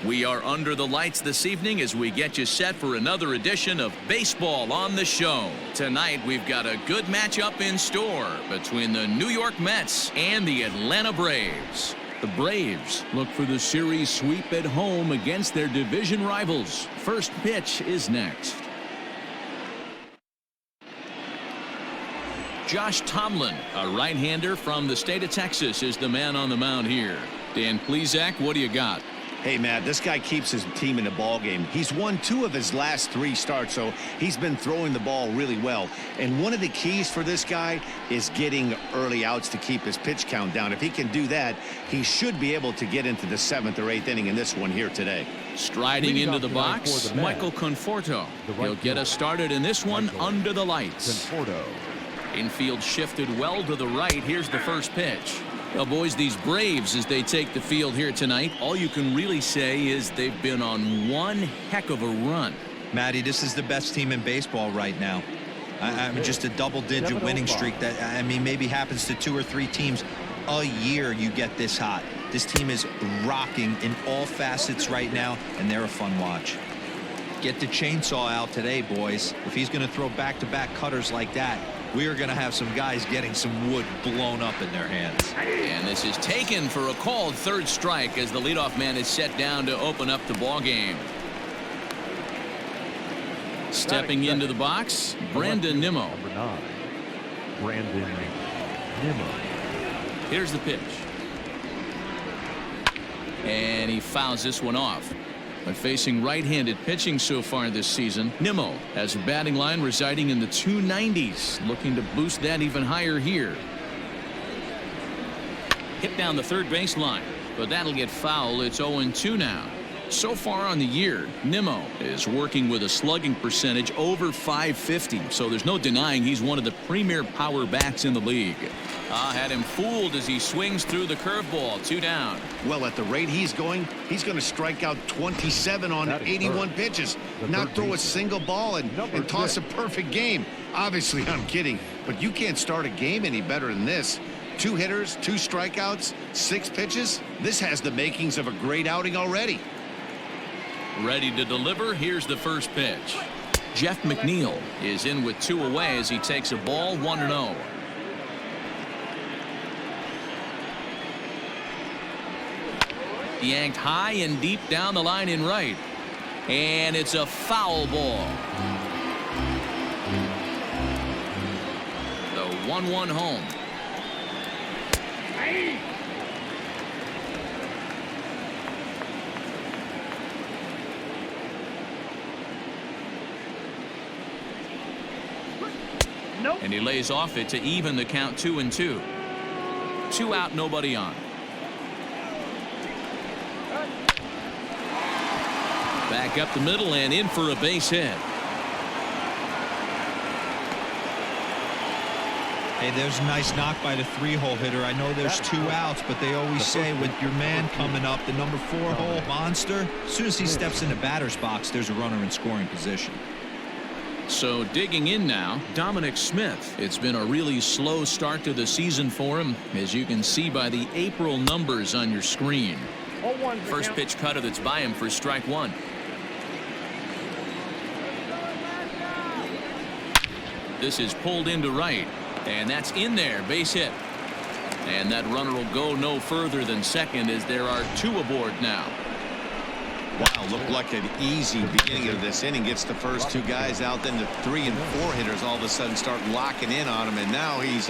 We are under the lights this evening as we get you set for another edition of Baseball on the Show. Tonight, we've got a good matchup in store between the New York Mets and the Atlanta Braves. The Braves look for the series sweep at home against their division rivals. First pitch is next. Josh Tomlin, a right-hander from the state of Texas, is the man on the mound here. Dan Plesac, what do you got? Hey, Matt, this guy keeps his team in the ball game. He's won 2 of his last 3 starts, so he's been throwing the ball really well. And one of the keys for this guy is getting early outs to keep his pitch count down. If he can do that, he should be able to get into the 7th or 8th inning in this one here today. Striding into the box, Michael Conforto. He'll get us started in this one under the lights. Infield shifted well to the right. Here's the first pitch. Well, boys, these Braves, as they take the field here tonight, all you can really say is they've been on one heck of a run. Matty, this is the best team in baseball right now. I mean, just a double-digit winning streak that, I mean, maybe happens to 2 or 3 teams a year you get this hot. This team is rocking in all facets right now, and they're a fun watch. Get the chainsaw out today, boys. If he's going to throw back-to-back cutters like that, we are going to have some guys getting some wood blown up in their hands. And this is taken for a called third strike as the leadoff man is set down to open up the ball game. Stepping into the box, Brandon Nimmo. Number 9, Brandon Nimmo. Here's the pitch. And he fouls this one off. But facing right-handed pitching so far this season, Nimmo has a batting line residing in the 290s, looking to boost that even higher here. Hit down the third baseline, but that'll get foul. It's 0-2 now. So far on the year, Nimmo is working with a slugging percentage over .550, so there's no denying he's one of the premier power bats in the league. Had him fooled as he swings through the curveball. 2 down. Well, at the rate he's going to strike out 27 on 81 pitches, not throw a single ball and toss a perfect game. Obviously, I'm kidding, but you can't start a game any better than this. 2 hitters, 2 strikeouts, 6 pitches. This has the makings of a great outing already. Ready to deliver. Here's the first pitch. Jeff McNeil is in with 2 away as he takes a ball 1-0. Yanked high and deep down the line in right. And it's a foul ball. The 1-1 home. And he lays off it to even the count 2-2. 2 out, nobody on. Back up the middle and in for a base hit. Hey, there's a nice knock by the 3-hole hitter. I know there's 2 outs, but they always say with your man coming up, the number 4-hole monster, as soon as he steps in the batter's box, there's a runner in scoring position. So digging in now, Dominic Smith. It's been a really slow start to the season for him, as you can see by the April numbers on your screen. First pitch cutter that's by him for strike 1. This is pulled into right, and that's in there, base hit. And that runner will go no further than second as there are 2 aboard now. Wow, looked like an easy beginning of this inning. Gets the first 2 guys out, then the 3 and 4 hitters all of a sudden start locking in on him, and now he's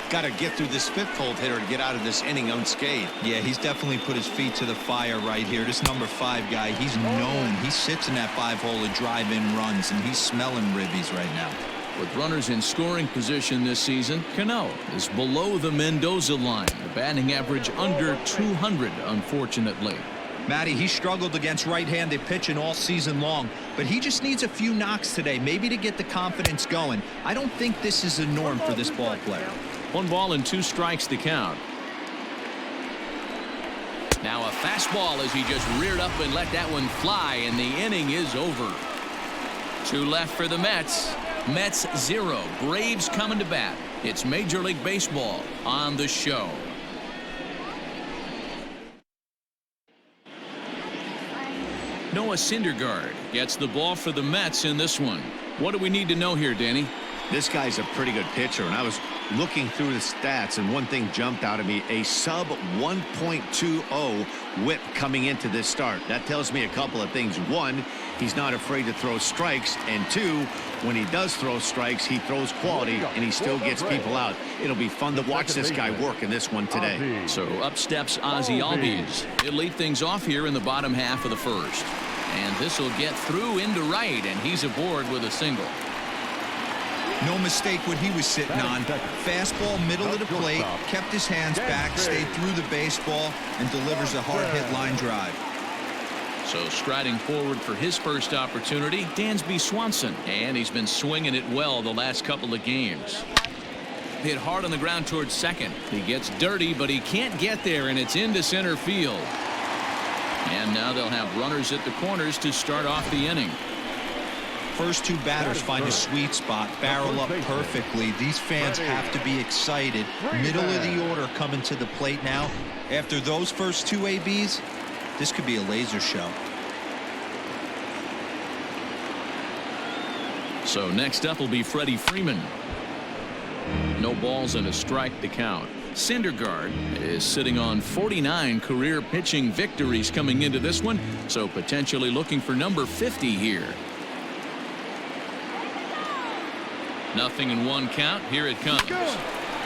got to get through this 5th-hole hitter to get out of this inning unscathed. Yeah, he's definitely put his feet to the fire right here. This number 5 guy, he's known. He sits in that 5-hole to drive in runs, and he's smelling ribbies right now. With runners in scoring position this season, Cano is below the Mendoza line. The batting average under 200, unfortunately. Matty, he struggled against right-handed pitching all season long, but he just needs a few knocks today, maybe to get the confidence going. I don't think this is a norm for this ball player. 1 ball and 2 strikes to count. Now a fastball as he just reared up and let that one fly, and the inning is over. 2 left for the Mets. Mets 0. Braves coming to bat. It's Major League Baseball on the show. Noah Syndergaard gets the ball for the Mets in this one. What do we need to know here, Danny? This guy's a pretty good pitcher, and I was looking through the stats, and one thing jumped out at me: a sub 1.20 whip coming into this start. That tells me a couple of things. One, he's not afraid to throw strikes, and two, when he does throw strikes, he throws quality, and he still gets people out. It'll be fun to watch this guy work in this one today. So up steps Ozzie Albies. He'll lead things off here in the bottom half of the first. And this will get through into right, and he's aboard with a single. No mistake what he was sitting on. Fastball, middle of the plate, kept his hands back, stayed through the baseball, and delivers a hard-hit line drive. So striding forward for his first opportunity, Dansby Swanson. And he's been swinging it well the last couple of games. Hit hard on the ground towards second. He gets dirty, but he can't get there, and it's into center field. And now they'll have runners at the corners to start off the inning. First two batters find a sweet spot, barrel up perfectly. These fans have to be excited. Middle of the order coming to the plate now. After those first two ABs, this could be a laser show. So next up will be Freddie Freeman. No balls and a strike to count. Syndergaard is sitting on 49 career pitching victories coming into this one, so potentially looking for number 50 here. Nothing in one count. Here it comes.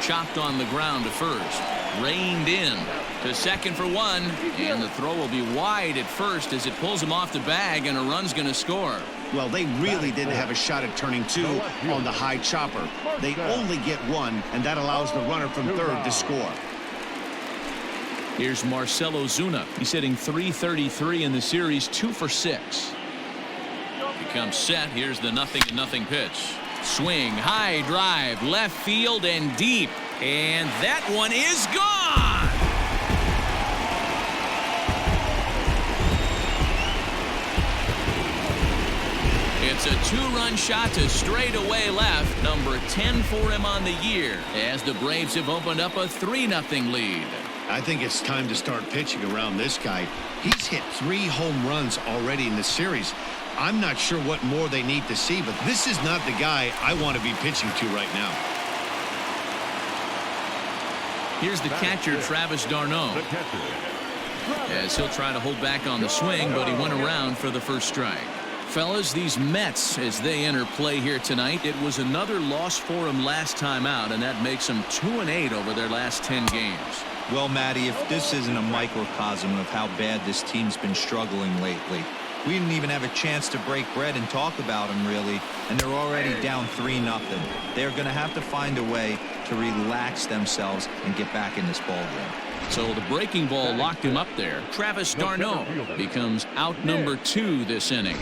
Chopped on the ground to first. Reined in to second for one. And the throw will be wide at first as it pulls him off the bag, and a run's going to score. Well, they really didn't have a shot at turning two on the high chopper. They only get one, and that allows the runner from third to score. Here's Marcell Ozuna. He's hitting .333 in the series, 2 for 6. He comes set. Here's the 0-0 pitch. Swing, high drive, left field and deep. And that one is gone. It's a 2-run shot to straightaway left. Number 10 for him on the year, as the Braves have opened up a 3-0 lead. I think it's time to start pitching around this guy. He's hit 3 home runs already in the series. I'm not sure what more they need to see, but this is not the guy I want to be pitching to right now. Here's the catcher, Travis d'Arnaud, as he'll try to hold back on the swing, but he went around for the first strike. Fellas, these Mets, as they enter play here tonight, it was another loss for them last time out, and that makes them 2-8 over their last 10 games. Well, Matty, if this isn't a microcosm of how bad this team's been struggling lately. We didn't even have a chance to break bread and talk about them, really, and they're already down 3-0. They're going to have to find a way to relax themselves and get back in this ball game. So the breaking ball locked him up there. Travis d'Arnaud becomes out number 2 this inning.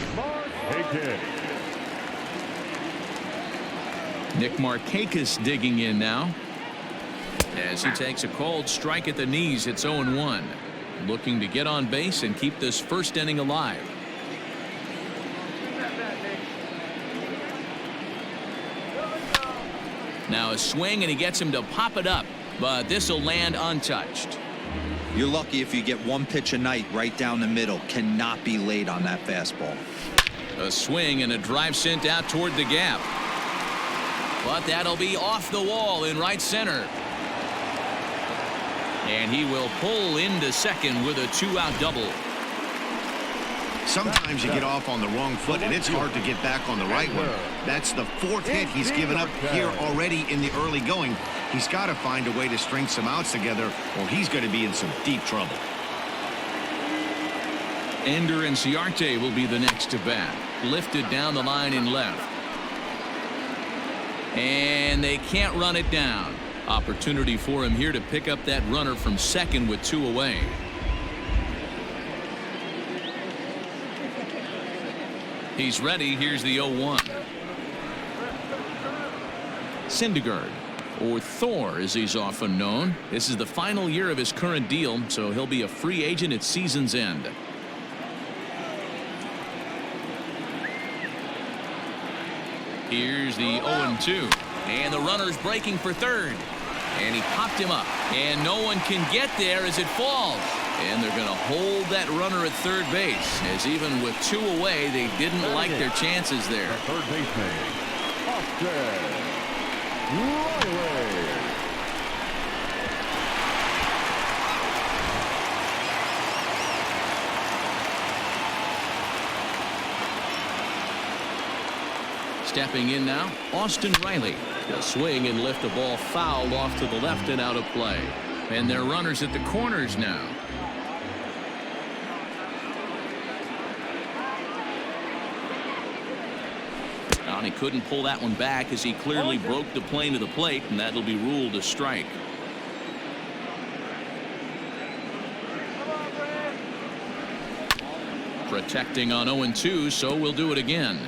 Nick Markakis digging in now, as he takes a cold strike at the knees. It's 0-1. Looking to get on base and keep this first inning alive. Now a swing, and he gets him to pop it up, but this will land untouched. You're lucky if you get one pitch a night right down the middle. Cannot be late on that fastball. A swing and a drive sent out toward the gap, but that'll be off the wall in right center. And he will pull into second with a 2-out double. Sometimes you get off on the wrong foot, and it's hard to get back on the right one. That's the 4th hit he's given up here already in the early going. He's got to find a way to string some outs together, or he's going to be in some deep trouble. Ender Inciarte will be the next to bat. Lifted down the line in left. And they can't run it down. Opportunity for him here to pick up that runner from second with 2 away. He's ready. Here's the 0-1. Syndergaard, or Thor as he's often known. This is the final year of his current deal, so he'll be a free agent at season's end. Here's the 0-2. And the runner's breaking for third. And he popped him up. And no one can get there as it falls. And they're going to hold that runner at third base, as even with 2 away, they didn't like their chances there. Third baseman, Austin Riley. Stepping in now, Austin Riley. He'll swing and lift a ball fouled off to the left and out of play. And their runners at the corners now. And he couldn't pull that one back as he clearly broke the plane of the plate, and that'll be ruled a strike. Protecting on 0-2, so we'll do it again.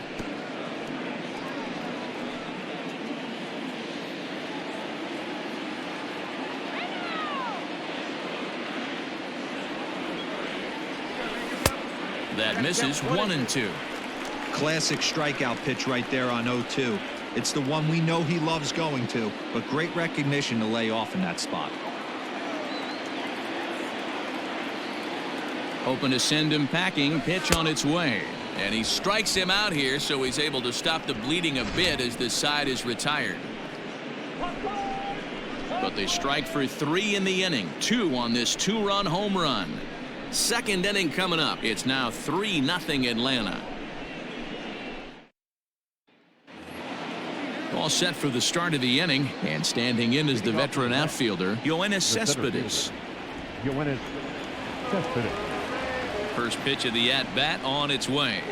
That misses 1-2. Classic strikeout pitch right there on 0-2. It's the one we know he loves going to, but great recognition to lay off in that spot. Hoping to send him packing. Pitch on its way. And he strikes him out here, so he's able to stop the bleeding a bit as this side is retired. But they strike for 3 in the inning. 2 on this 2-run home run. Second inning coming up. It's now 3-0 Atlanta. All set for the start of the inning, and standing in is the veteran outfielder, Yoenis Cespedes. Yoenis Cespedes. First pitch of the at-bat on its way.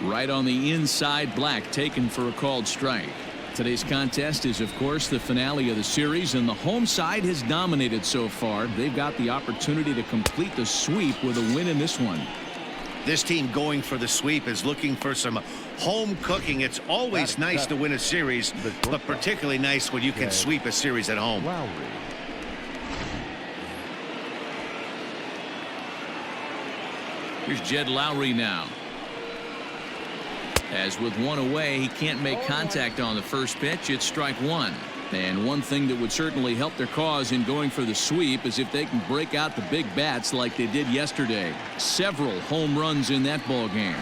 Right on the inside, Black taken for a called strike. Today's contest is, of course, the finale of the series, and the home side has dominated so far. They've got the opportunity to complete the sweep with a win in this one. This team going for the sweep is looking for some home cooking. It's always nice to win a series, but particularly nice when you can sweep a series at home. Lowry. Here's Jed Lowry now. As with 1 away, he can't make contact on the first pitch. It's strike 1. And one thing that would certainly help their cause in going for the sweep is if they can break out the big bats like they did yesterday. Several home runs in that ball game.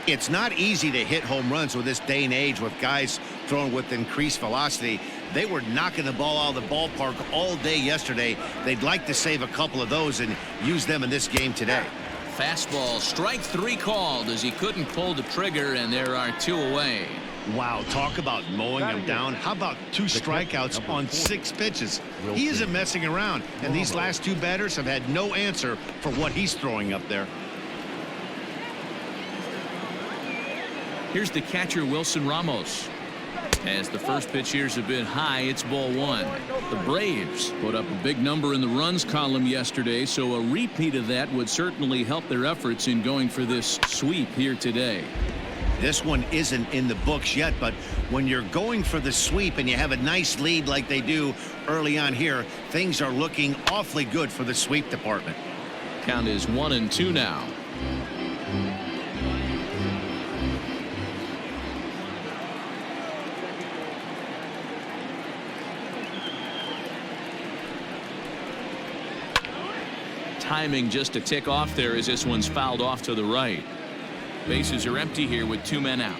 It's not easy to hit home runs with this day and age with guys throwing with increased velocity. They were knocking the ball out of the ballpark all day yesterday. They'd like to save a couple of those and use them in this game today. Fastball, strike 3 called as he couldn't pull the trigger, and there are 2 away. Wow, talk about mowing him down. How about 2 strikeouts on 6 pitches? He isn't messing around, and these last 2 batters have had no answer for what he's throwing up there. Here's the catcher, Wilson Ramos. As the first pitch here's a bit high, it's ball 1. The Braves put up a big number in the runs column yesterday, so a repeat of that would certainly help their efforts in going for this sweep here today. This one isn't in the books yet, but when you're going for the sweep and you have a nice lead like they do early on here, things are looking awfully good for the sweep department. Count is 1-2 now. Timing just a tick off there as this one's fouled off to the right. Bases are empty here with 2 men out.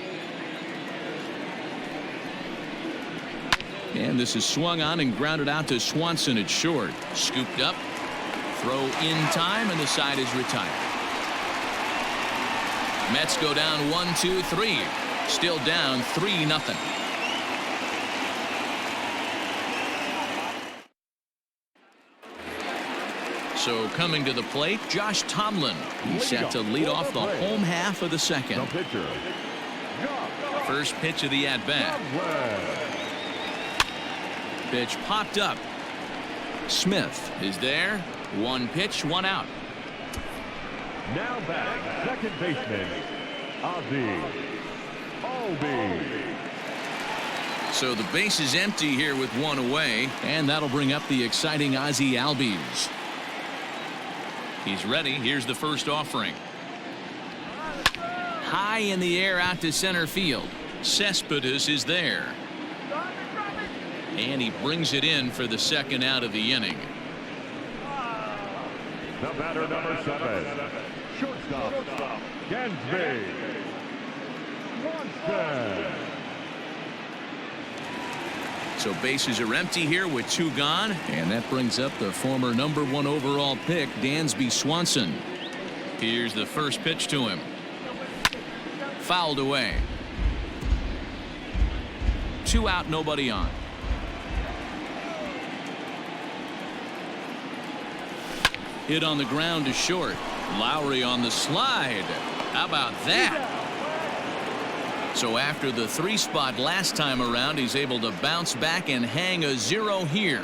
And this is swung on and grounded out to Swanson at short. Scooped up. Throw in time, and the side is retired. Mets go down 1-2-3. Still down 3-0. So coming to the plate, Josh Tomlin. He's set to lead off the home half of the second. First pitch of the at-bat. Pitch popped up. Smith is there. 1 pitch, 1 out. Now back, second baseman, Ozzie Albies. So the base is empty here with 1 away, and that'll bring up the exciting Ozzie Albies. He's ready. Here's the first offering. High in the air out to center field. Cespedes is there. And he brings it in for the second out of the inning. The batter, number 7. Shortstop, Gansby. Swanson. So bases are empty here with 2 gone. And that brings up the former number 1 overall pick, Dansby Swanson. Here's the first pitch to him. Fouled away. 2 out, nobody on. Hit on the ground to short. Lowry on the slide. How about that? So after the 3 spot last time around, he's able to bounce back and hang a 0 here.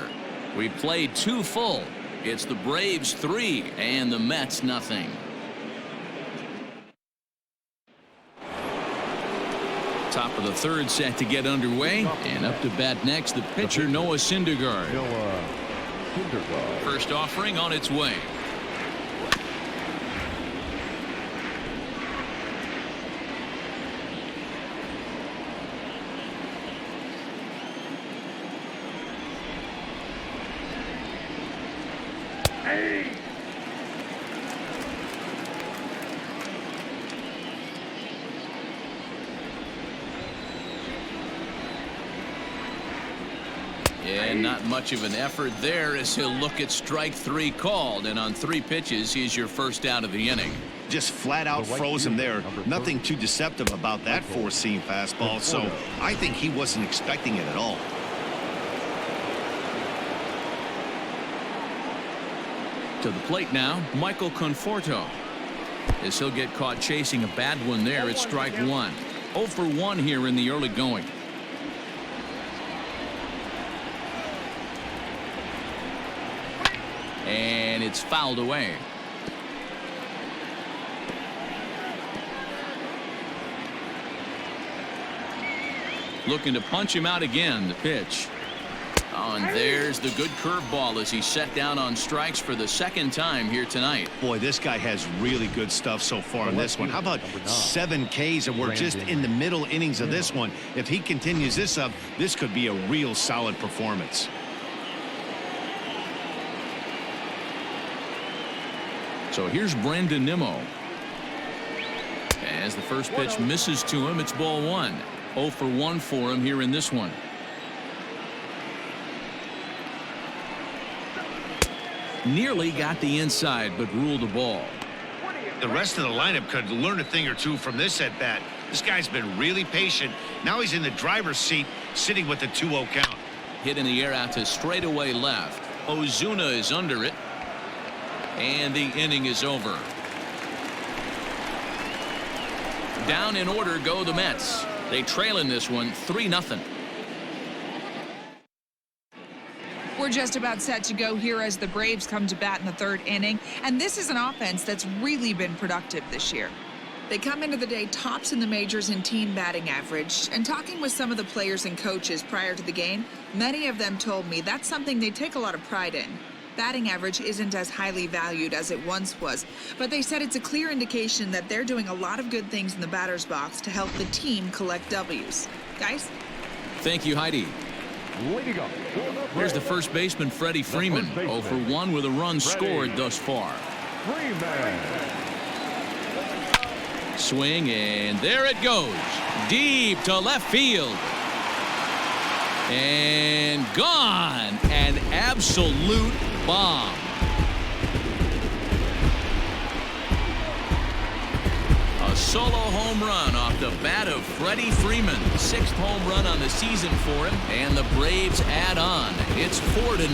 We played 2 full. It's the Braves 3 and the Mets nothing. Top of the 3rd set to get underway, and up to bat next the pitcher Noah Syndergaard. First offering on its way. And not much of an effort there as he'll look at strike 3 called, and on 3 pitches he's your first out of the inning. Just flat out froze him there. Nothing too deceptive about that 4-seam fastball, so I think he wasn't expecting it at all. To the plate now, Michael Conforto. As he'll get caught chasing a bad one there at strike 1. 0 for 1 here in the early going. And it's fouled away. Looking to punch him out again. The pitch. Oh, and there's the good curveball as he's set down on strikes for the 2nd time here tonight. Boy, this guy has really good stuff so far in this one. How about 7 Ks, and we're just in the middle innings of this one. If he continues this up, this could be a real solid performance. So here's Brandon Nimmo. As the first pitch misses to him, it's ball 1. 0 for 1 for him here in this one. Nearly got the inside, but ruled a ball. The rest of the lineup could learn a thing or two from this at bat. This guy's been really patient. Now he's in the driver's seat, sitting with the 2-0 count. Hit in the air out to straightaway left. Ozuna is under it. And the inning is over. Down in order go the Mets. They trail in this one 3-0. We're just about set to go here as the Braves come to bat in the 3rd inning. And this is an offense that's really been productive this year. They come into the day tops in the majors in team batting average. And talking with some of the players and coaches prior to the game, many of them told me that's something they take a lot of pride in. Batting average isn't as highly valued as it once was, but they said it's a clear indication that they're doing a lot of good things in the batter's box to help the team collect W's. Guys? Thank you, Heidi. Here's the first baseman, Freddie Freeman. 0 for 1 with a run scored thus far. Swing, and there it goes. Deep to left field. And gone. An absolute bomb. A solo home run off the bat of Freddie Freeman. 6th home run on the season for him, and the Braves add on. It's 4-0.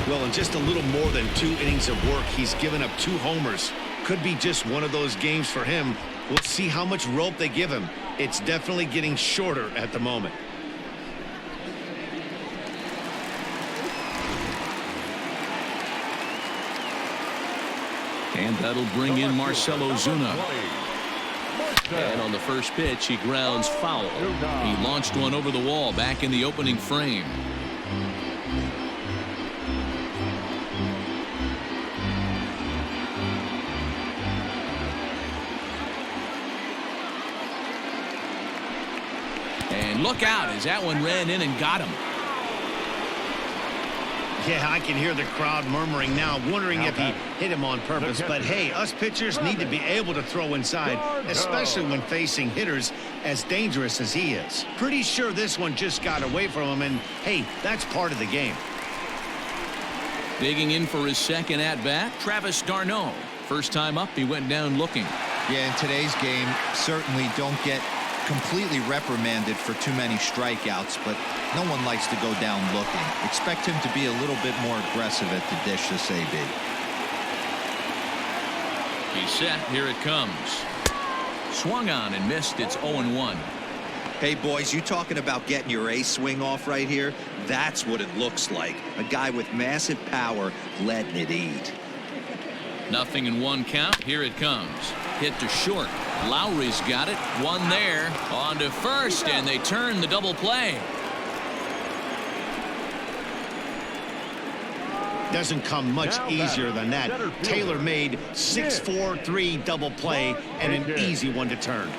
Well, in just a little more than 2 innings of work, he's given up 2 homers. Could be just one of those games for him. We'll see how much rope they give him. It's definitely getting shorter at the moment. And that'll bring in Marcell Ozuna. And on the first pitch, he grounds foul. He launched one over the wall back in the opening frame. And look out as that one ran in and got him. Yeah, I can hear the crowd murmuring now, wondering if he hit him on purpose. But hey, us pitchers need to be able to throw inside, especially when facing hitters as dangerous as he is. Pretty sure this one just got away from him, and hey, that's part of the game. Digging in for his second at-bat, Travis d'Arnaud. First time up, he went down looking. Yeah, in today's game, certainly don't get completely reprimanded for too many strikeouts, but no one likes to go down looking. Expect him to be a little bit more aggressive at the dish this AB. He's set. Here it comes. Swung on and missed. It's 0-1. Hey, boys, you talking about getting your ace swing off right here? That's what it looks like. A guy with massive power letting it eat. 0-1 count. Here it comes. Hit to short. Lowry's got it. One there. On to first, and they turn the double play. Doesn't come much easier than that. Tailor-made 6-4-3 double play and an easy one to turn.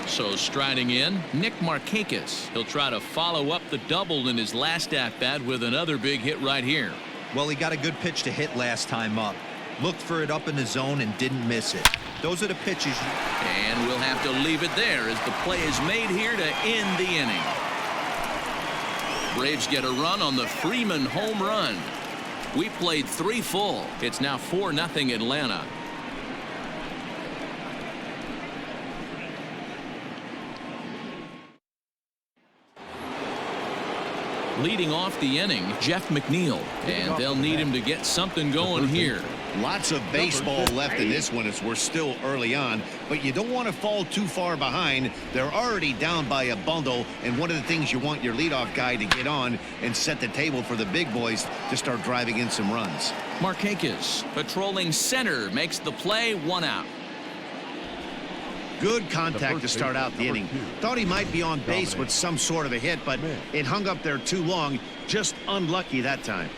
So striding in, Nick Markakis. He'll try to follow up the double in his last at-bat with another big hit right here. Well, he got a good pitch to hit last time up. Looked for it up in the zone and didn't miss it. Those are the pitches. And we'll have to leave it there as the play is made here to end the inning. Braves get a run on the Freeman home run. We played 3 full. It's now 4-0 Atlanta. Leading off the inning, Jeff McNeil, and they'll need him to get something going here. Lots of baseball left in this one as we're still early on, but you don't want to fall too far behind. They're already down by a bundle, and one of the things you want your leadoff guy to get on and set the table for the big boys to start driving in some runs. Markakis patrolling center makes the play, 1 out. Good contact to start out the inning. Thought he might be on base with some sort of a hit, but it hung up there too long. Just unlucky that time.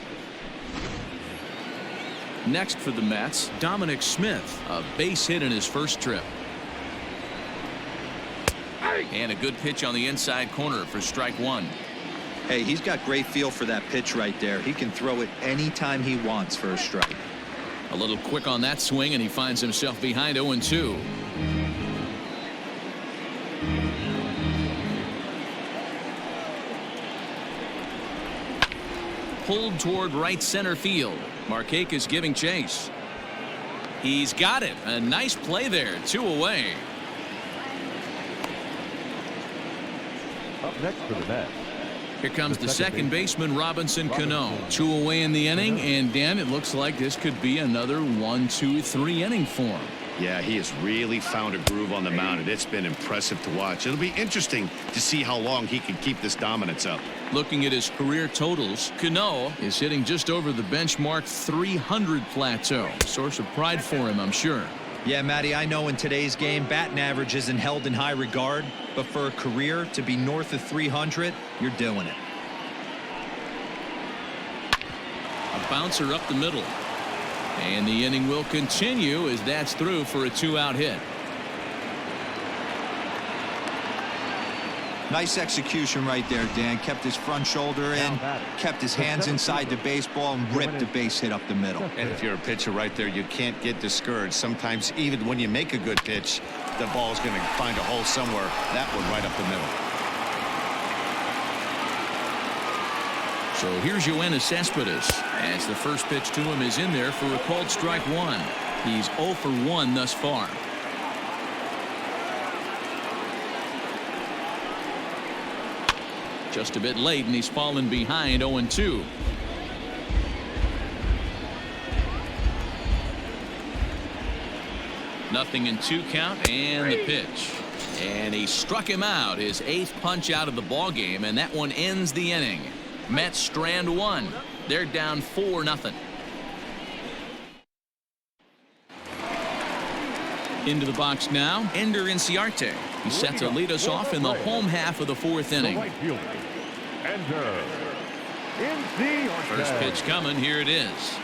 Next for the Mets, Dominic Smith, a base hit in his first trip. And a good pitch on the inside corner for strike 1. Hey, he's got great feel for that pitch right there. He can throw it anytime he wants for a strike. A little quick on that swing, and he finds himself behind 0-2. Pulled toward right center field. Markakis giving chase. He's got it. A nice play there. 2 away. Up next for the Mets. Here comes the second baseman, Robinson Cano. 2 away in the inning, and Dan, it looks like this could be another 1-2-3 inning for him. Yeah, he has really found a groove on the mound, and it's been impressive to watch. It'll be interesting to see how long he can keep this dominance up. Looking at his career totals, Cano is hitting just over the benchmark 300 plateau. Source of pride for him, I'm sure. Yeah, Matty, I know in today's game, batting average isn't held in high regard, but for a career to be north of 300, you're doing it. A bouncer up the middle. And the inning will continue as that's through for a 2-out hit. Nice execution right there, Dan. Kept his front shoulder in, kept his hands inside the baseball, and ripped the base hit up the middle. And if you're a pitcher right there, you can't get discouraged. Sometimes even when you make a good pitch, the ball's going to find a hole somewhere. That one right up the middle. So here's Yoenis Cespedes as the first pitch to him is in there for a called strike 1. He's 0 for 1 thus far. Just a bit late, and he's fallen behind 0-2. Nothing in 2 count, and the pitch. And he struck him out, his 8th punch out of the ball game, and that one ends the inning. Mets strand 1. They're down 4-0. Into the box now, Ender Inciarte. He's set to lead us off in the home half of the fourth inning. Right fielder, Ender Inciarte. First pitch coming. Here it is.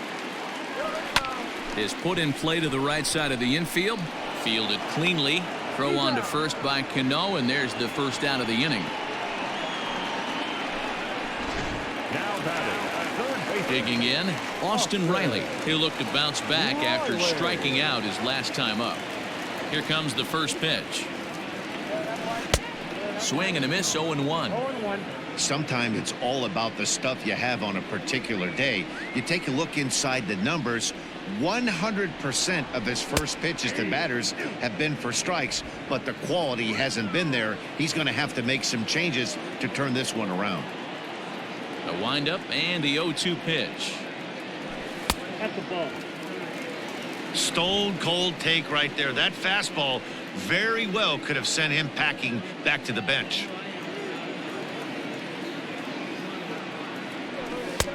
Is put in play to the right side of the infield. Fielded cleanly. Throw on to first by Cano, and there's the first out of the inning. Now batting, third base. Digging in, Austin Riley. He'll look to bounce back after striking out his last time up. Here comes the first pitch. Swing and a miss, 0-1. Sometimes it's all about the stuff you have on a particular day. You take a look inside the numbers. 100% of his first pitches to batters have been for strikes, but the quality hasn't been there. He's going to have to make some changes to turn this one around. A windup and the 0-2 pitch. At the ball. Stone cold take right there. That fastball very well could have sent him packing back to the bench.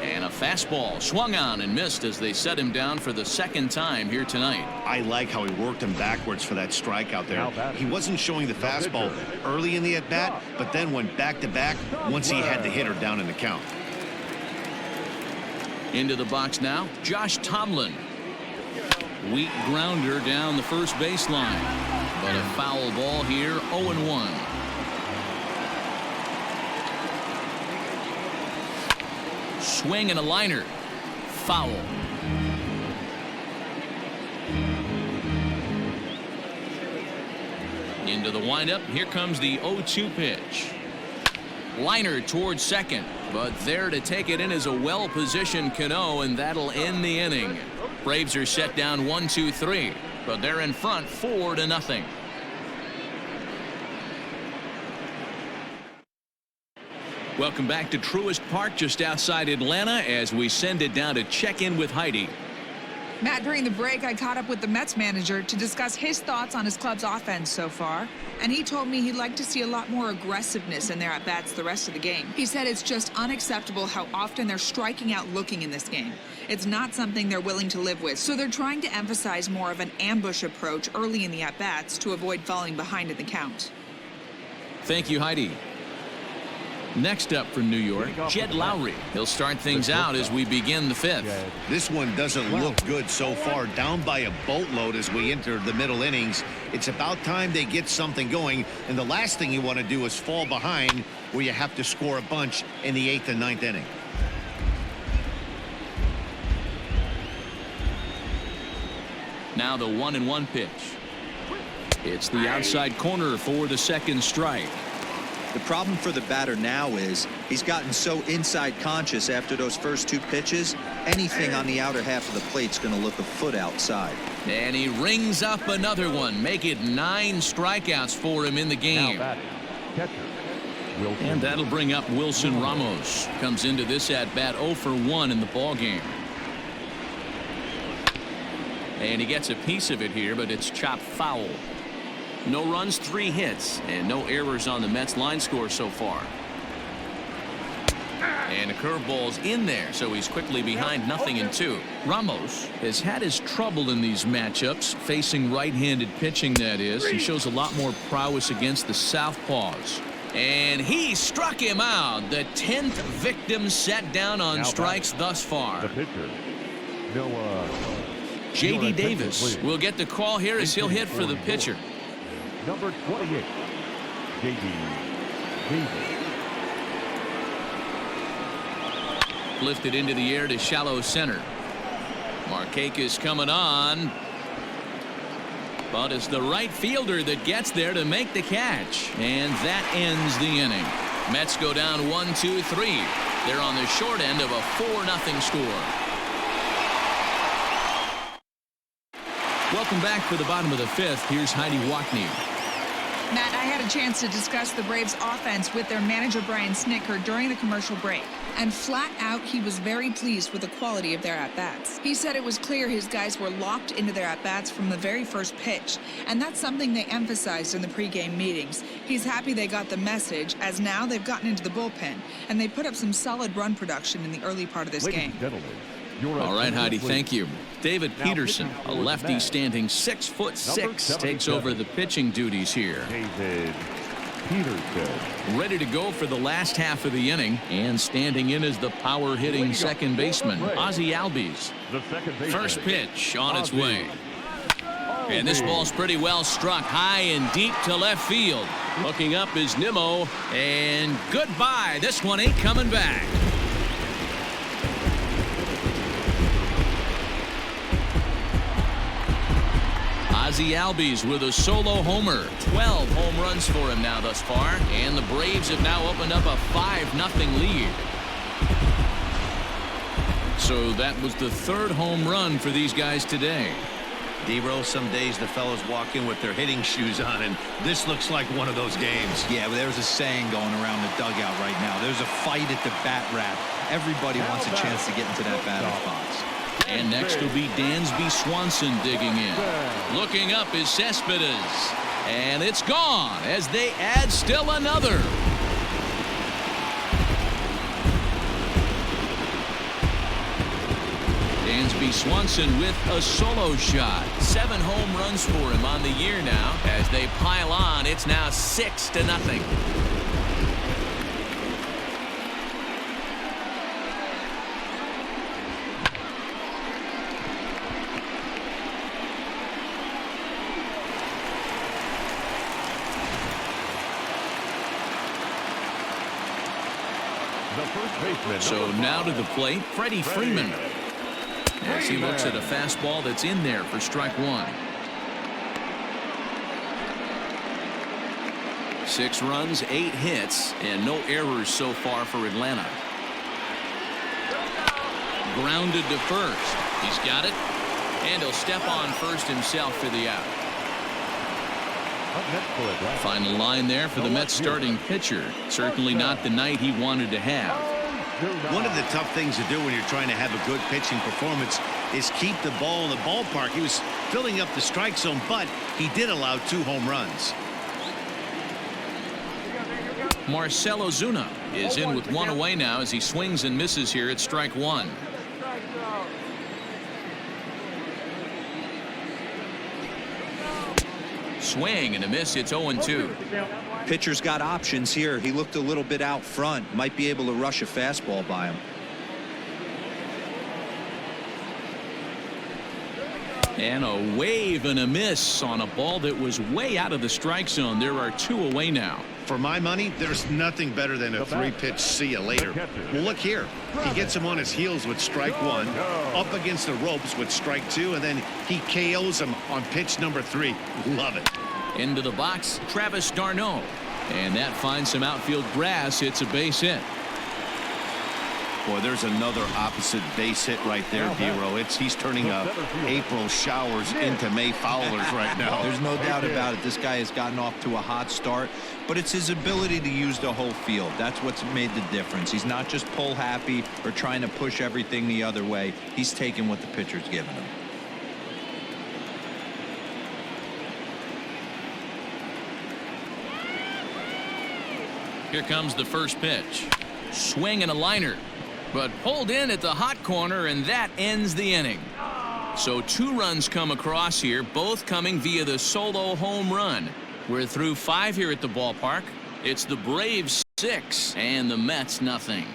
And a fastball swung on and missed as they set him down for the second time here tonight. I like how he worked him backwards for that strike out there. He wasn't showing the fastball early in the at-bat, but then went back-to-back once he had the hitter down in the count. Into the box now, Josh Tomlin. Weak grounder down the first baseline. But a foul ball here, 0-1. Swing and a liner. Foul. Into the windup. Here comes the 0-2 pitch. Liner towards second. But there to take it in is a well-positioned Cano, and that'll end the inning. Braves are set down 1-2-3. But they're in front 4-0. Welcome back to Truist Park just outside Atlanta as we send it down to check in with Heidi. Matt, during the break, I caught up with the Mets manager to discuss his thoughts on his club's offense so far, and he told me he'd like to see a lot more aggressiveness in their at-bats the rest of the game. He said it's just unacceptable how often they're striking out looking in this game. It's not something they're willing to live with, so they're trying to emphasize more of an ambush approach early in the at-bats to avoid falling behind in the count. Thank you, Heidi. Next up for New York, Jed Lowry. He'll start things out as we begin the fifth. This one doesn't look good so far. Down by a boatload as we enter the middle innings. It's about time they get something going, and the last thing you want to do is fall behind where you have to score a bunch in the 8th and 9th inning. Now the 1-1 pitch. It's the outside corner for the second strike. The problem for the batter now is he's gotten so inside conscious after those first two pitches. Anything on the outer half of the plate's going to look a foot outside. And he rings up another one. Make it 9 strikeouts for him in the game. And that'll bring up Wilson Ramos. Comes into this at-bat 0 for 1 in the ball game. And he gets a piece of it here, but it's chopped foul. No runs, 3 hits, and no errors on the Mets line score so far. And a curveball's in there, so he's quickly behind 0-2. Ramos has had his trouble in these matchups, facing right-handed pitching, that is. He shows a lot more prowess against the southpaws. And he struck him out. The 10th victim set down on strikes thus far. The pitcher, J.D. Davis will get the call here as he'll hit for the pitcher. Number 28, J.D. Davis. Lifted into the air to shallow center. Markakis coming on. But it's the right fielder that gets there to make the catch. And that ends the inning. Mets go down 1-2-3. They're on the short end of a 4-0 score. Welcome back for the bottom of the fifth. Here's Heidi Wackney. Matt, I had a chance to discuss the Braves' offense with their manager Brian Snitker during the commercial break. And flat out, he was very pleased with the quality of their at-bats. He said it was clear his guys were locked into their at-bats from the very first pitch. And that's something they emphasized in the pregame meetings. He's happy they got the message, as now they've gotten into the bullpen. And they put up some solid run production in the early part of this game. Ladies and gentlemen, All right, Heidi, thank you. David Peterson, a lefty standing 6'6", takes over the pitching duties here. David Peterson. Ready to go for the last half of the inning, and standing in is the power-hitting second baseman, Ozzie Albies. The second baseman. First pitch on its way. And this ball's pretty well struck high and deep to left field. Looking up is Nimmo, and goodbye. This one ain't coming back. Ozzie Albies with a solo homer. 12 home runs for him now thus far, and the Braves have now opened up a 5-0 lead. So that was the third home run for these guys today. D-Roll, some days the fellows walk in with their hitting shoes on, and this looks like one of those games. Yeah, but there's a saying going around the dugout right now. There's a fight at the bat rack. Everybody wants a chance to get into that batter's box. And next will be Dansby Swanson digging in. Looking up is Cespedes. And it's gone as they add still another. Dansby Swanson with a solo shot. 7 home runs for him on the year now. As they pile on, it's now 6-0. So now to the plate, Freddie Freeman. As he looks at a fastball that's in there for strike one. 6 runs, 8 hits, and no errors so far for Atlanta. Grounded to first. He's got it. And he'll step on first himself for the out. Final line there for the Mets starting pitcher. Certainly not the night he wanted to have. One of the tough things to do when you're trying to have a good pitching performance is keep the ball in the ballpark. He was filling up the strike zone, but he did allow 2 home runs. Marcell Ozuna is in with 1 away now as he swings and misses here at strike 1. Swing and a miss. It's 0-2. Pitcher's got options here. He looked a little bit out front. Might be able to rush a fastball by him. And a wave and a miss on a ball that was way out of the strike zone. There are 2 away now. For my money, there's nothing better than a 3-pitch see you later. Well, look here. He gets him on his heels with strike 1, up against the ropes with strike 2, and then he KOs him on pitch number 3. Love it. Into the box, Travis d'Arnaud. And that finds some outfield grass. It's a base hit. Boy, there's another opposite base hit right there, D-Row. He's turning April showers into May foulers right now. There's no doubt about it. This guy has gotten off to a hot start, but it's his ability to use the whole field. That's what's made the difference. He's not just pull happy or trying to push everything the other way. He's taking what the pitcher's giving him. Here comes the first pitch. Swing and a liner, but pulled in at the hot corner, and that ends the inning. So 2 runs come across here, both coming via the solo home run. We're through 5 here at the ballpark. It's the Braves 6 and the Mets nothing.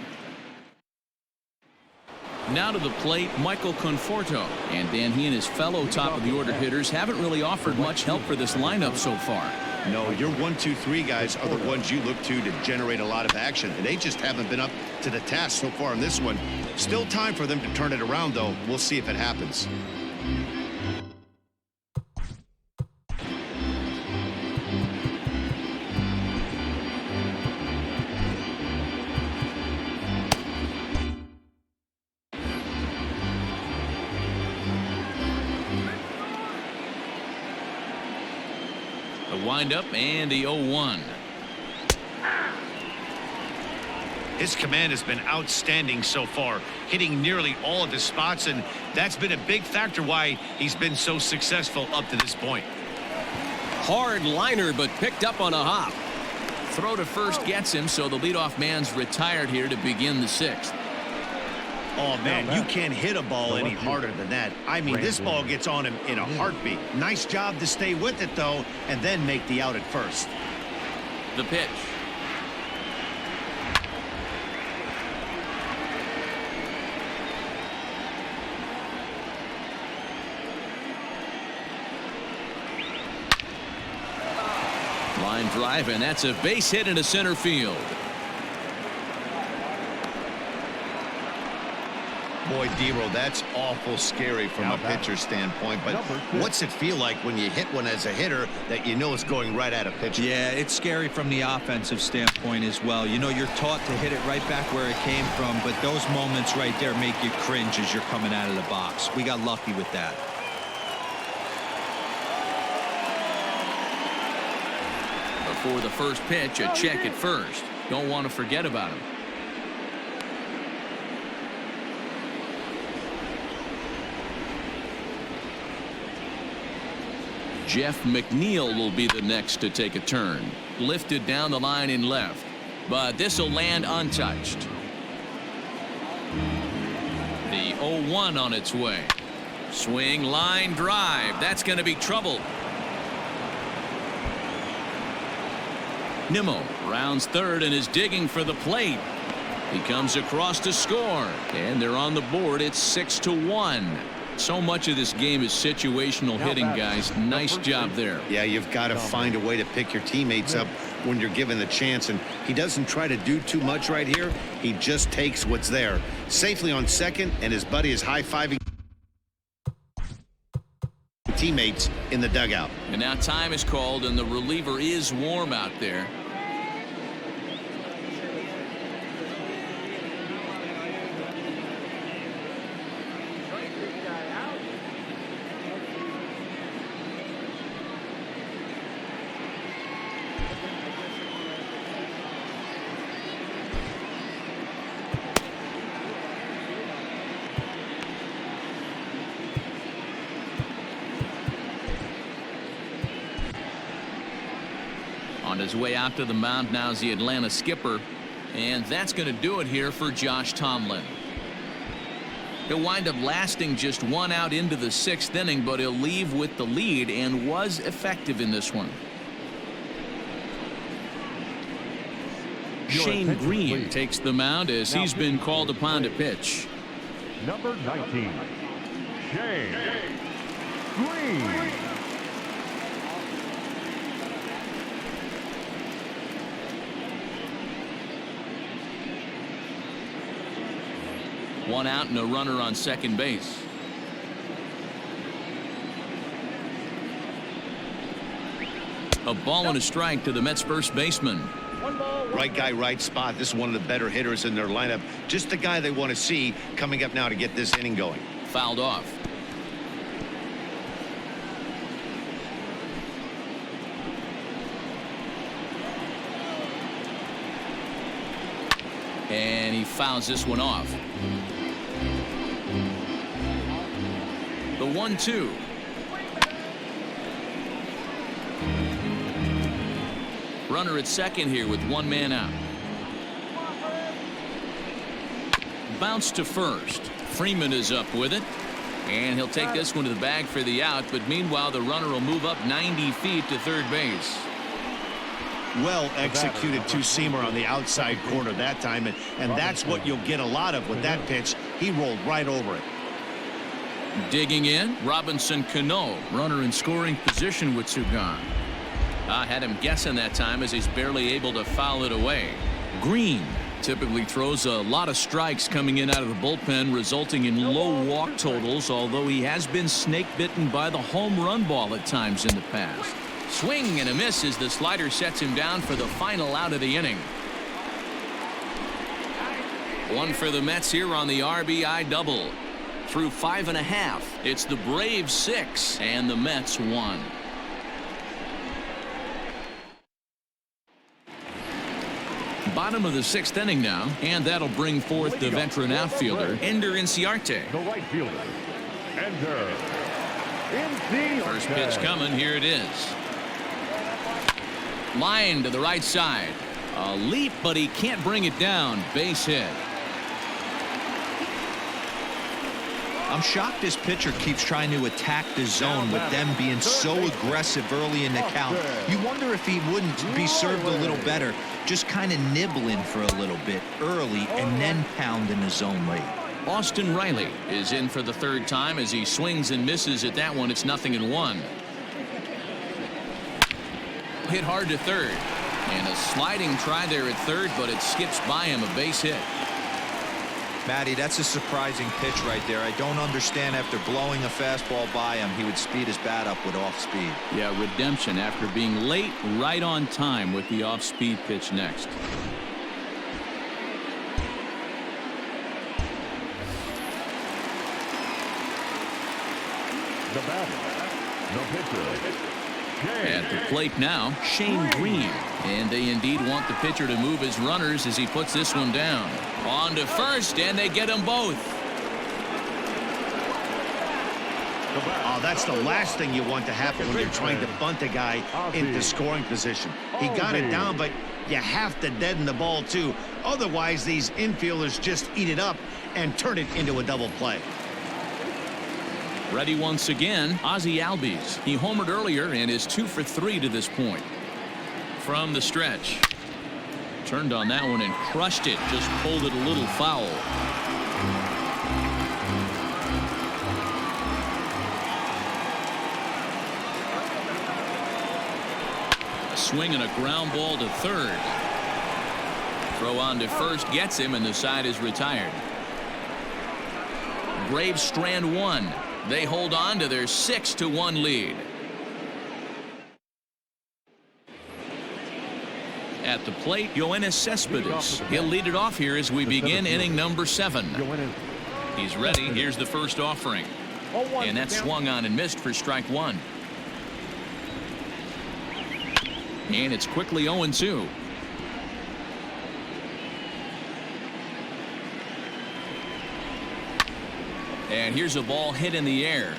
Now to the plate, Michael Conforto. And Dan, he and his fellow top of the order hitters haven't really offered much help for this lineup so far. No, your 1, 2, 3 guys are the ones you look to generate a lot of action, and they just haven't been up to the task so far in this one. Still time for them to turn it around, though. We'll see if it happens. The windup and the 0-1. His command has been outstanding so far, hitting nearly all of his spots, and that's been a big factor why he's been so successful up to this point. Hard liner, but picked up on a hop. Throw to first gets him, so the leadoff man's retired here to begin the 6th. Oh, man, you can't hit a ball any harder than that. I mean, this ball gets on him in a heartbeat. Nice job to stay with it, though, and then make the out at first. The pitch. Line drive, and that's a base hit into center field. Boy, Dero, that's awful scary from a pitcher's standpoint. But what's it feel like when you hit one as a hitter that you know it's going right at a pitcher? Yeah, it's scary from the offensive standpoint as well. You know, you're taught to hit it right back where it came from, but those moments right there make you cringe as you're coming out of the box. We got lucky with that. Before the first pitch, a check at first. Don't want to forget about him. Jeff McNeil will be the next to take a turn. Lifted down the line in left, but this will land untouched. The 0-1 on its way. Swing, line drive. That's going to be trouble. Nimmo rounds third and is digging for the plate. He comes across to score, and they're on the board. It's 6-1. So much of this game is situational hitting, guys. Nice job there. Yeah, you've got to find a way to pick your teammates up when you're given the chance, and he doesn't try to do too much right here. He just takes what's there. Safely on second, and his buddy is high-fiving teammates in the dugout. And now time is called, and the reliever is warm out there. On his way out to the mound now is the Atlanta skipper, and that's going to do it here for Josh Tomlin. He'll wind up lasting just one out into the sixth inning, but he'll leave with the lead and was effective in this one. Shane Green takes the mound as he's been called upon to pitch. Number 19, Shane Green. One out and a runner on second base. A ball and a strike to the Mets first baseman. Right guy, right spot. This is one of the better hitters in their lineup. Just the guy they want to see coming up now to get this inning going. Fouled off. And he fouls this one off. The 1-2. Runner at second here with one man out. Bounce to first. Freeman is up with it, and he'll take this one to the bag for the out, but meanwhile the runner will move up 90 feet to third base. Well executed two-seamer on the outside corner that time, and that's what you'll get a lot of with that pitch. He rolled right over it. Digging in, Robinson Cano, runner in scoring position with Sugan. I had him guessing that time as he's barely able to foul it away. Green typically throws a lot of strikes coming in out of the bullpen, resulting in low walk totals, although he has been snake bitten by the home run ball at times in the past. Swing and a miss as the slider sets him down for the final out of the inning. One for the Mets here on the RBI double. Through 5.5, it's the Braves 6 and the Mets 1. Bottom of the sixth inning now, and that'll bring forth the veteran outfielder Ender Inciarte. The right fielder, Ender Inciarte. First pitch coming. Here it is. Line to the right side. A leap, but he can't bring it down. Base hit. I'm shocked this pitcher keeps trying to attack the zone with them being so aggressive early in the count. You wonder if he wouldn't be served a little better, just kind of nibbling for a little bit early and then pounding the zone late. Austin Riley is in for the third time as he swings and misses at that one. It's 0-1. Hit hard to third. And a sliding try there at third, but it skips by him, a base hit. Matty, that's a surprising pitch right there. I don't understand after blowing a fastball by him, he would speed his bat up with off speed. Yeah, redemption after being late, right on time with the off-speed pitch next. The batter, the pitcher. At the plate now, Shane Green. And they indeed want the pitcher to move his runners as he puts this one down. On to first, and they get them both. Oh, that's the last thing you want to happen when you're trying to bunt a guy into scoring position. He got it down, but you have to deaden the ball, too. Otherwise, these infielders just eat it up and turn it into a double play. Ready once again, Ozzie Albies. He homered earlier and is 2 for 3 to this point. From the stretch. Turned on that one and crushed it. Just pulled it a little foul. A swing and a ground ball to third. Throw on to first gets him, and the side is retired. Braves strand one. They hold on to their 6-1 lead. At the plate, Yoenis Cespedes. He'll lead it off here as we begin inning number 7. He's ready. Here's the first offering. And that's swung on and missed for strike 1. And it's quickly 0-2. And here's a ball hit in the air.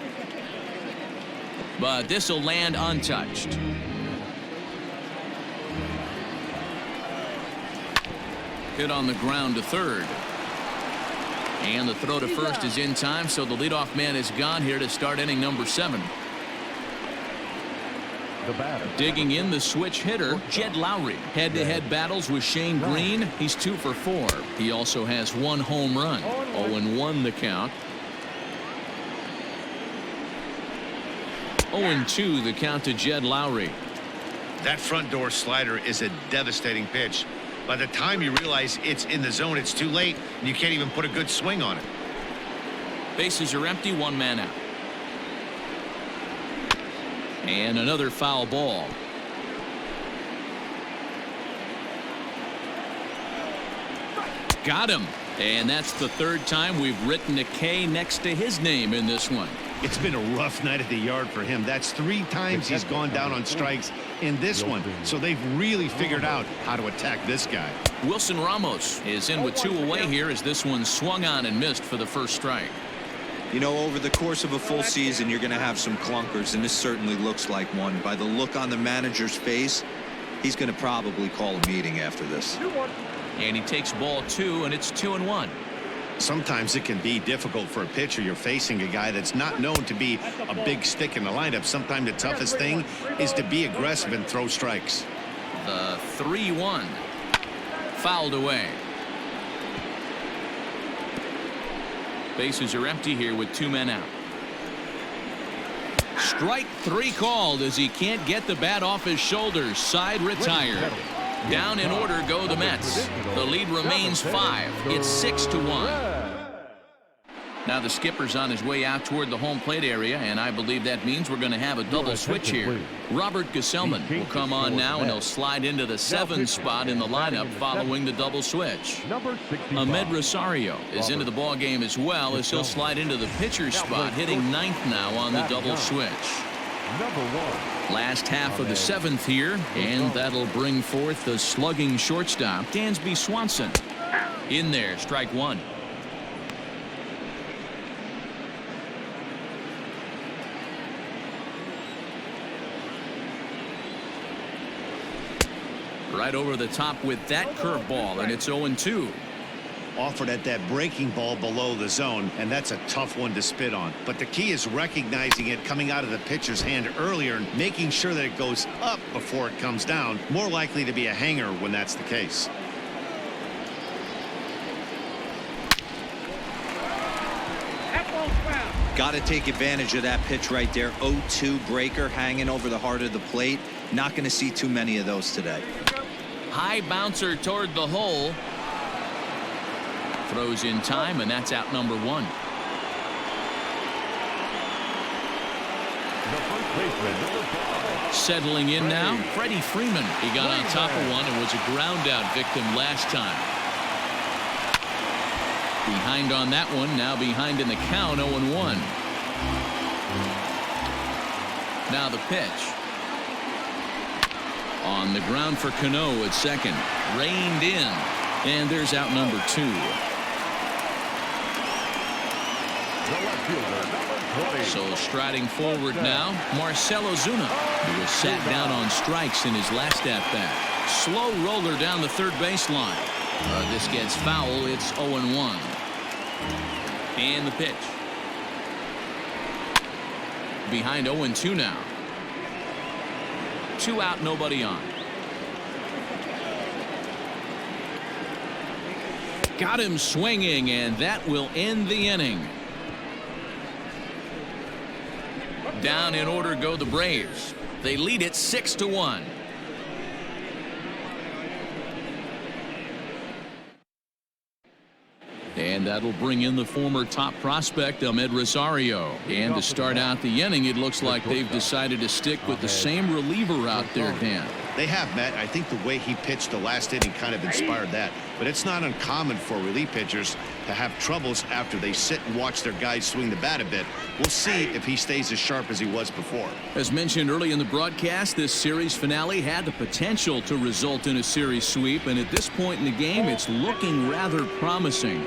But this will land untouched. Hit on the ground to third. And the throw to first is in time, so the leadoff man is gone here to start inning number 7. Digging in the switch hitter, Jed Lowry. Head-to-head battles with Shane Green. He's 2 for 4. He also has 1 home run. 0-1 the count. 0-2 the count to Jed Lowry. That front door slider is a devastating pitch. By the time you realize it's in the zone, it's too late, and you can't even put a good swing on it. Bases are empty, 1 man out. And another foul ball. Got him. And that's the 3rd time we've written a K next to his name in this one. It's been a rough night at the yard for him. That's 3 times he's gone down on strikes in this one. So they've really figured out how to attack this guy. Wilson Ramos is in with 2 away here as this one swung on and missed for the first strike. You know, over the course of a full season, you're going to have some clunkers, and this certainly looks like one. By the look on the manager's face, he's going to probably call a meeting after this. And he takes ball 2, and it's 2-1. Sometimes it can be difficult for a pitcher. You're facing a guy that's not known to be a big stick in the lineup. Sometimes the toughest thing is to be aggressive and throw strikes. The 3-1. Fouled away. Bases are empty here with 2 men out. Strike 3 called as he can't get the bat off his shoulders. Side retired. Down in order go the Mets. The lead remains 5. It's 6-1. Now the skipper's on his way out toward the home plate area, and I believe that means we're going to have a double switch here. Robert Gesellman will come on now, and he'll slide into the 7th spot in the lineup following the double switch. Ahmed Rosario is into the ball game as well, as he'll slide into the pitcher's spot, hitting 9th now on the double switch. Last half of the 7th here, and that'll bring forth the slugging shortstop, Dansby Swanson. In there, strike 1. Right over the top with that curveball, and it's 0-2. offered at that breaking ball below the zone, and that's a tough one to spit on. But the key is recognizing it coming out of the pitcher's hand earlier and making sure that it goes up before it comes down. More likely to be a hanger when that's the case. Got to take advantage of that pitch right there. 0-2 breaker hanging over the heart of the plate. Not going to see too many of those today. High bouncer toward the hole. Throws in time, and that's out number one. The first baseman, number 5. Settling in now, Freddie Freeman. He got on top of one and was a ground out victim last time. Behind on that one, now behind in the count, 0-1. Now the pitch. On the ground for Cano at second. Reined in. And there's out number 2. The left fielder, number 20. So striding forward now, Marcell Ozuna, who was sat down on strikes in his last at-bat. Slow roller down the third baseline. This gets foul. It's 0-1. And the pitch. Behind 0-2 now. 2 out, nobody on. Got him swinging, and that will end the inning. Down in order go the Braves. They lead it 6-1. And that'll bring in the former top prospect, Ahmed Rosario. And to start out the inning, it looks like they've decided to stick with the same reliever out there, Dan. They have, Matt. I think the way he pitched the last inning kind of inspired that. But it's not uncommon for relief pitchers to have troubles after they sit and watch their guys swing the bat a bit. We'll see if he stays as sharp as he was before. As mentioned early in the broadcast, this series finale had the potential to result in a series sweep. And at this point in the game, it's looking rather promising.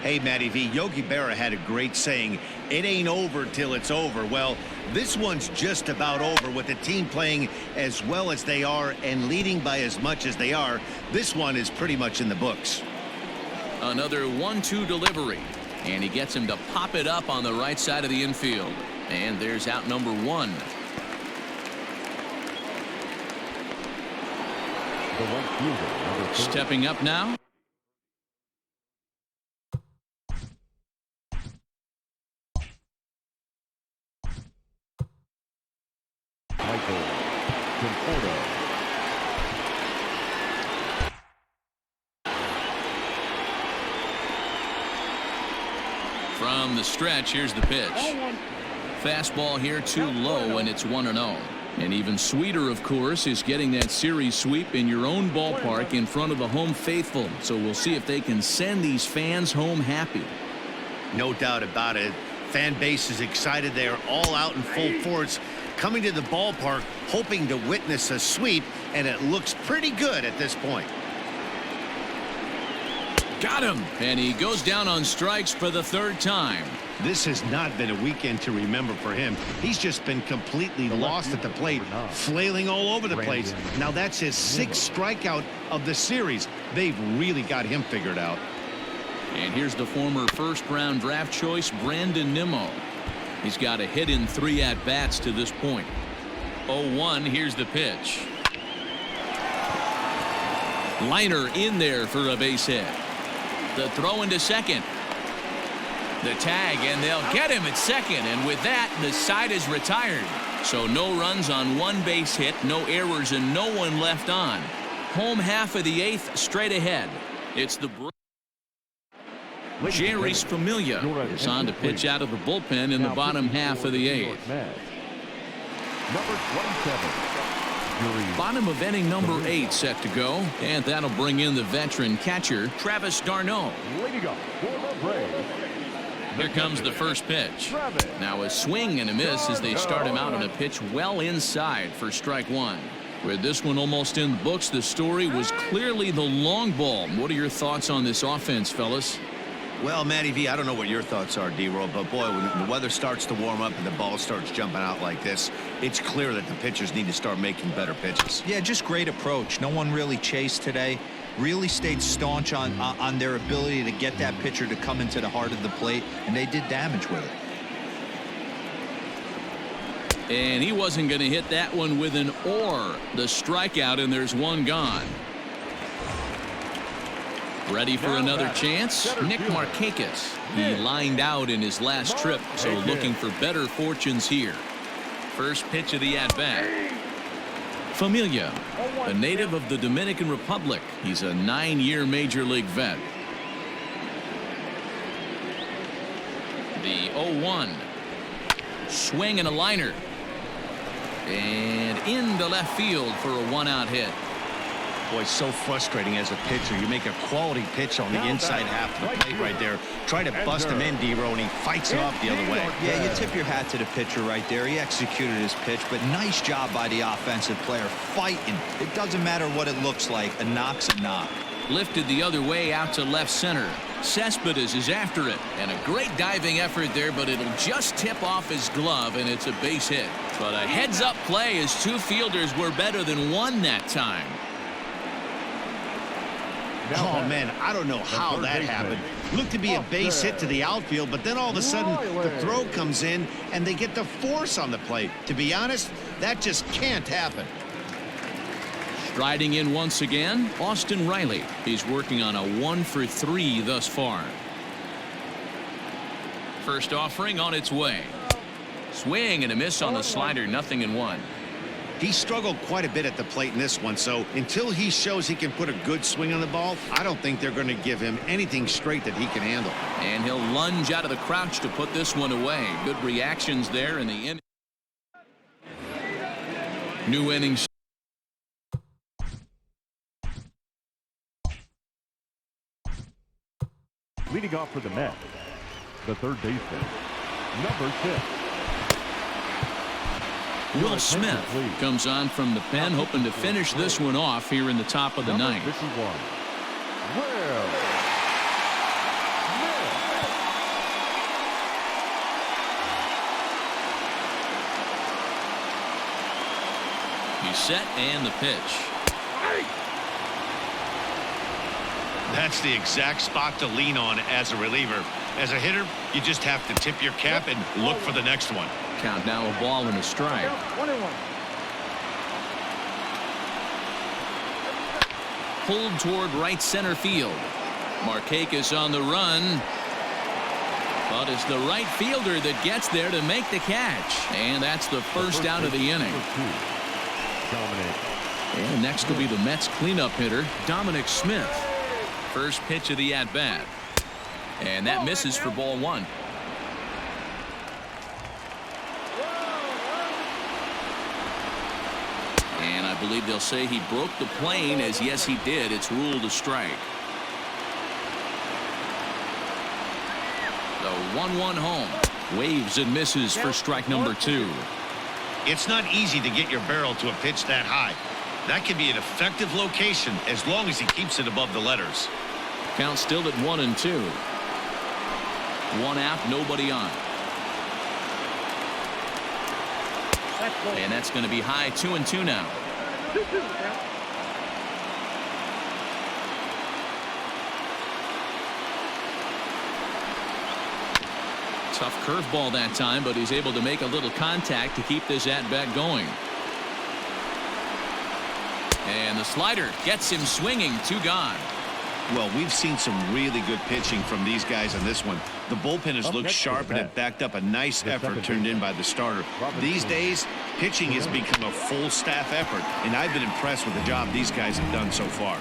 Hey, Matty V, Yogi Berra had a great saying, it ain't over till it's over. Well, this one's just about over with the team playing as well as they are and leading by as much as they are. This one is pretty much in the books. Another 1-2 delivery, and he gets him to pop it up on the right side of the infield. And there's out number 1. The left fielder, number 4. Stepping up now. From the stretch, here's the pitch. Fastball here too low, and it's 1-0. And even sweeter, of course, is getting that series sweep in your own ballpark in front of the home faithful. So we'll see if they can send these fans home happy. No doubt about it. Fan base is excited. They are all out in full force, coming to the ballpark, hoping to witness a sweep, and it looks pretty good at this point. Got him, and he goes down on strikes for the 3rd time. This has not been a weekend to remember for him. He's just been completely lost at the plate, flailing all over the place. Now that's his 6th strikeout of the series. They've really got him figured out. And here's the former first-round draft choice, Brandon Nimmo. He's got a hit in 3 at-bats to this point. 0-1, here's the pitch. Liner in there for a base hit. The throw into second. The tag, and they'll get him at second. And with that, the side is retired. So no runs on 1 base hit, no errors, and no one left on. Home half of the 8th straight ahead. It's the Jerry's Familia is on to pitch out of the bullpen in the bottom half of the 8th. Number 27. Bottom of inning number 8 set to go, and that'll bring in the veteran catcher, Travis d'Arnaud. Leading up for the Braves. Here comes the first pitch. Now a swing and a miss as they start him out on a pitch well inside for strike 1. With this one almost in the books, the story was clearly the long ball. What are your thoughts on this offense, fellas? Well, Matty V, I don't know what your thoughts are, D-Roll, but boy, when the weather starts to warm up and the ball starts jumping out like this, it's clear that the pitchers need to start making better pitches. Yeah, just great approach. No one really chased today. really stayed staunch on their ability to get that pitcher to come into the heart of the plate, and they did damage with it. And he wasn't going to hit that one with an or. The strikeout, and there's one gone. Ready for another chance? Nick Markakis. He lined out in his last trip, so looking for better fortunes here. First pitch of the at-bat. Familia, a native of the Dominican Republic. He's a 9-year Major League vet. The 0-1. Swing and a liner. And into left field for a one-out hit. Boy, so frustrating as a pitcher. You make a quality pitch on the inside half of the plate right there. Try to bust him in, D-Row, and he fights it off the other way. Yeah, you tip your hat to the pitcher right there. He executed his pitch, but nice job by the offensive player fighting. It doesn't matter what it looks like. A knock's a knock. Lifted the other way out to left center. Cespedes is after it, and a great diving effort there, but it'll just tip off his glove, and it's a base hit. But a heads-up play as two fielders were better than one that time. Oh, man, I don't know how that happened. Looked to be a base hit to the outfield, but then all of a sudden the throw comes in, and they get the force on the plate. To be honest, that just can't happen. Striding in once again, Austin Riley. He's working on a 1-for-3 thus far. First offering on its way. Swing and a miss on the slider, 0-1. He struggled quite a bit at the plate in this one, so until he shows he can put a good swing on the ball, I don't think they're going to give him anything straight that he can handle. And he'll lunge out of the crouch to put this one away. Good reactions there in the inning. New innings. Leading off for the Mets, the third baseman, number 6. Will Smith comes on from the pen, hoping to finish this one off here in the top of the ninth. 51. Will Smith. He's set and the pitch. That's the exact spot to lean on as a reliever. As a hitter, you just have to tip your cap and look for the next one. Count now, a ball and a strike. 1-1. Pulled toward right center field. Markakis on the run. But it's the right fielder that gets there to make the catch. And that's the first out of the inning. And next will be the Mets cleanup hitter, Dominic Smith. First pitch of the at-bat. And that misses for ball one. And I believe they'll say he broke the plane, as yes he did. It's ruled a strike. The 1-1 home. Waves and misses for strike number 2. It's not easy to get your barrel to a pitch that high. That can be an effective location as long as he keeps it above the letters. Count still at 1-2. One out, nobody on. And that's going to be high, 2-2 now. Tough curveball that time, but he's able to make a little contact to keep this at-bat going. And the slider gets him swinging, 2 gone. Well, we've seen some really good pitching from these guys on this one. The bullpen has looked sharp and it backed up a nice effort turned in by the starter. These days, pitching has become a full staff effort, and I've been impressed with the job these guys have done so far.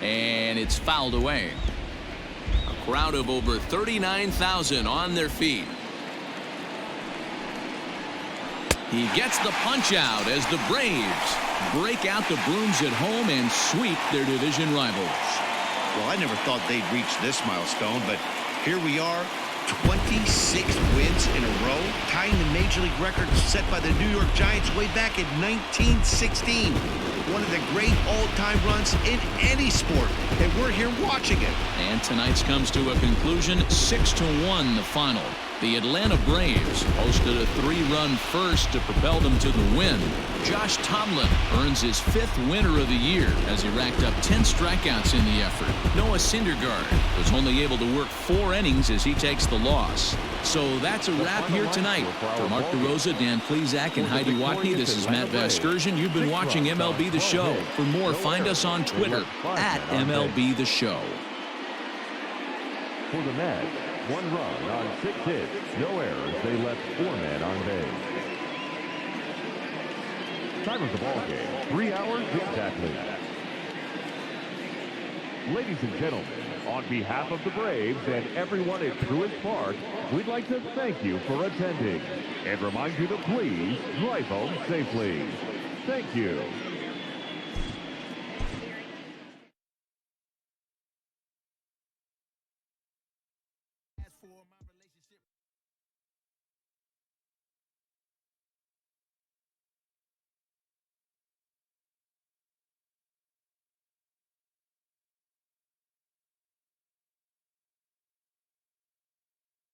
And it's fouled away. A crowd of over 39,000 on their feet. He gets the punch out as the Braves break out the brooms at home and sweep their division rivals. Well, I never thought they'd reach this milestone, but here we are, 26 wins in a row, tying the Major League record set by the New York Giants way back in 1916. One of the great all-time runs in any sport, and we're here watching it. And tonight's comes to a conclusion, 6-1 the final. The Atlanta Braves hosted a 3-run first to propel them to the win. Josh Tomlin earns his 5th winner of the year as he racked up 10 strikeouts in the effort. Noah Syndergaard was only able to work 4 innings as he takes the loss. So that's a wrap here tonight. For Mark DeRosa, Dan Plezak, and Heidi Watney, this is Matt Vasgersian. You've been watching MLB The Show. For more, find us on Twitter at MLB The Show. For the Mets, 1 run on 6 hits, no errors. They left 4 men on base. Time of the ball game, 3 hours exactly. Ladies and gentlemen, on behalf of the Braves and everyone at Truist Park, we'd like to thank you for attending and remind you to please drive home safely. Thank you.